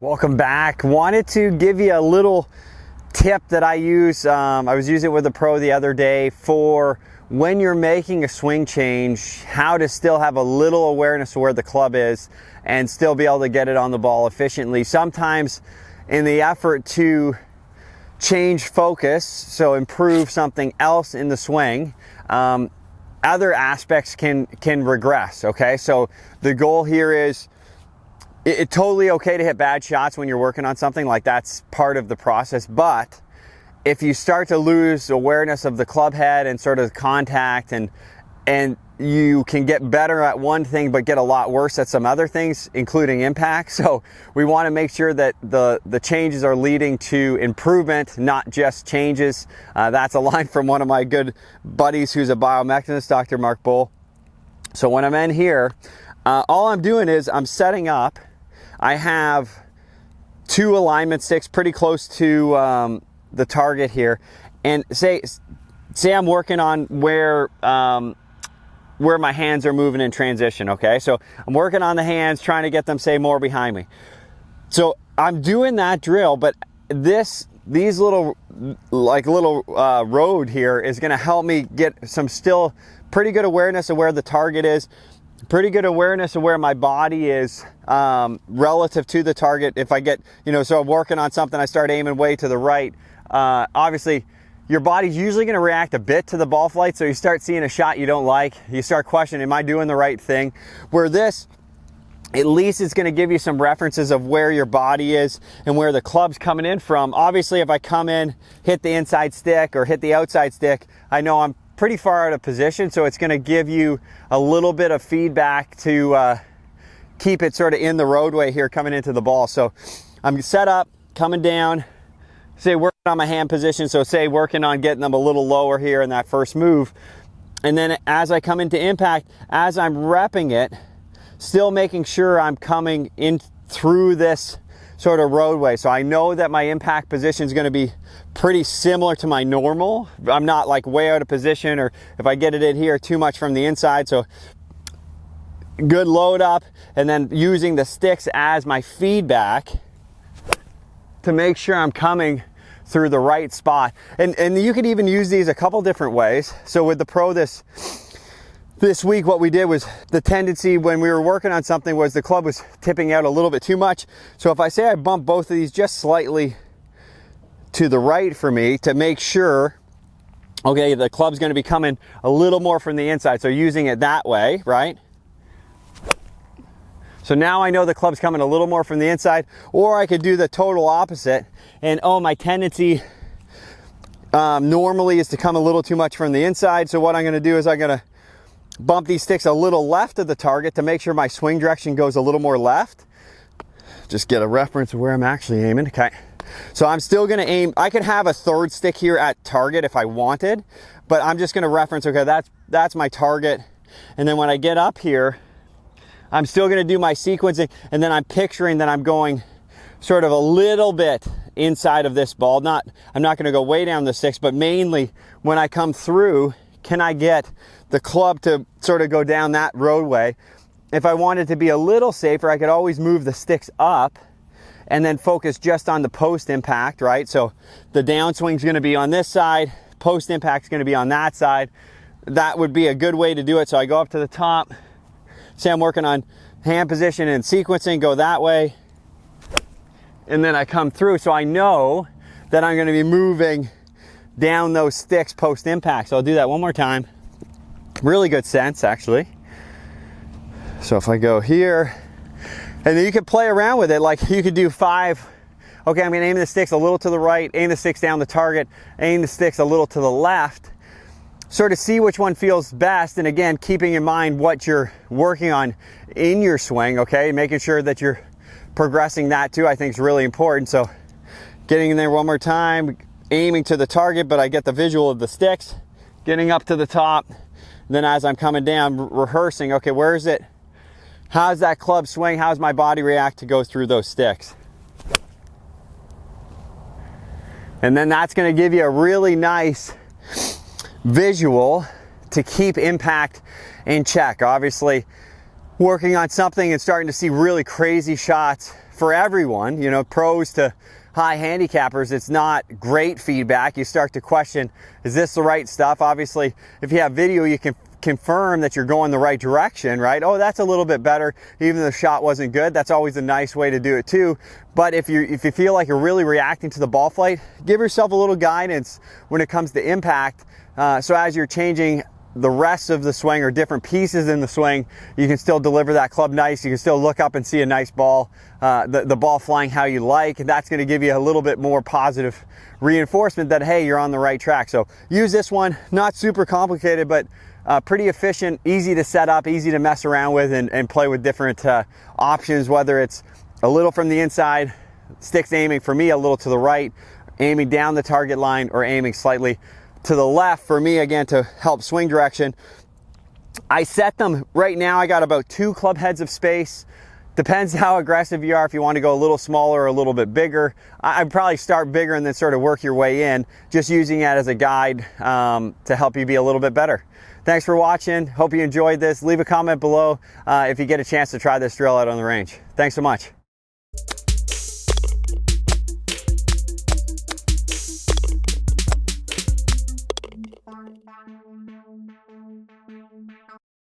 Welcome back. Wanted to give you a little tip that I use. I was using it with a pro the other day for when you're making a swing change, how to still have a little awareness of where the club is and still be able to get it on the ball efficiently. Sometimes in the effort to change focus, so improve something else in the swing, other aspects can regress, okay? So the goal here is it's totally okay to hit bad shots when you're working on something, like that's part of the process, but if you start to lose awareness of the club head and sort of contact and you can get better at one thing but get a lot worse at some other things, including impact. So we want to make sure that the changes are leading to improvement, not just changes. That's a line from one of my good buddies who's a biomechanist, Dr. Mark Bull. So when I'm in here, all I'm doing is I'm setting up. I have 2 alignment sticks pretty close to the target here, and say I'm working on where my hands are moving in transition, okay? So I'm working on the hands, trying to get them, say, more behind me. So I'm doing that drill, but these little road here is gonna help me get some still pretty good awareness of where the target is, pretty good awareness of where my body is relative to the target. If I get, so I'm working on something, I start aiming way to the right. Obviously, your body's usually going to react a bit to the ball flight, so you start seeing a shot you don't like. You start questioning, am I doing the right thing? Where this, at least it's going to give you some references of where your body is and where the club's coming in from. Obviously, if I come in, hit the inside stick or hit the outside stick, I know I'm pretty far out of position, so it's going to give you a little bit of feedback to keep it sort of in the roadway here coming into the ball. So I'm set up, coming down, say working on my hand position, so say working on getting them a little lower here in that first move. And then as I come into impact, as I'm repping it, still making sure I'm coming in through this sort of roadway. So I know that my impact position is going to be pretty similar to my normal. I'm not like way out of position, or if I get it in here too much from the inside. So good load up, and then using the sticks as my feedback to make sure I'm coming through the right spot. And you could even use these a couple different ways. So with the pro this week, what we did was, the tendency when we were working on something was the club was tipping out a little bit too much. So if I say I bump both of these just slightly to the right for me to make sure, okay, the club's going to be coming a little more from the inside. So using it that way, right? So now I know the club's coming a little more from the inside, or I could do the total opposite. And my tendency normally is to come a little too much from the inside. So what I'm going to do is I'm going to bump these sticks a little left of the target to make sure my swing direction goes a little more left. Just get a reference of where I'm actually aiming. Okay. So I'm still going to aim. I could have a third stick here at target if I wanted, but I'm just going to reference, okay, that's my target. And then when I get up here, I'm still going to do my sequencing, and then I'm picturing that I'm going sort of a little bit inside of this ball. I'm not going to go way down the six, but mainly when I come through, can I get the club to sort of go down that roadway? If I wanted to be a little safer, I could always move the sticks up and then focus just on the post impact, right? So the downswing is going to be on this side, post impact is going to be on that side. That would be a good way to do it. So I go up to the top, say I'm working on hand position and sequencing, go that way, and then I come through. So I know that I'm going to be moving down those sticks post impact. So I'll do that one more time. Really good sense, actually. So if I go here, and then you can play around with it, like you could do 5. Okay, I'm going to aim the sticks a little to the right, aim the sticks down the target, aim the sticks a little to the left, sort of see which one feels best. And again, keeping in mind what you're working on in your swing, okay? Making sure that you're progressing that too, I think is really important. So getting in there one more time, aiming to the target, but I get the visual of the sticks, getting up to the top. Then as I'm coming down, rehearsing, okay, where is it? How's that club swing? How's my body react to go through those sticks? And then that's going to give you a really nice visual to keep impact in check. Obviously, working on something and starting to see really crazy shots for everyone, you know, pros to high handicappers, it's not great feedback. You start to question, is this the right stuff? Obviously, if you have video, you can confirm that you're going the right direction, right? Oh, that's a little bit better, even though the shot wasn't good. That's always a nice way to do it too. But if you feel like you're really reacting to the ball flight, give yourself a little guidance when it comes to impact. So as you're changing the rest of the swing or different pieces in the swing, you can still deliver that club nice. You can still look up and see a nice ball, the ball flying how you like, and that's going to give you a little bit more positive reinforcement that, hey, you're on the right track. So use this one, not super complicated, but pretty efficient, easy to set up, easy to mess around with and play with different options, whether it's a little from the inside, sticks aiming for me a little to the right, aiming down the target line, or aiming slightly to the left for me, again, to help swing direction. I set them right now, I got about 2 club heads of space. Depends how aggressive you are, if you want to go a little smaller or a little bit bigger. I'd probably start bigger and then sort of work your way in, just using that as a guide to help you be a little bit better. Thanks for watching. Hope you enjoyed this. Leave a comment below if you get a chance to try this drill out on the range. Thanks so much.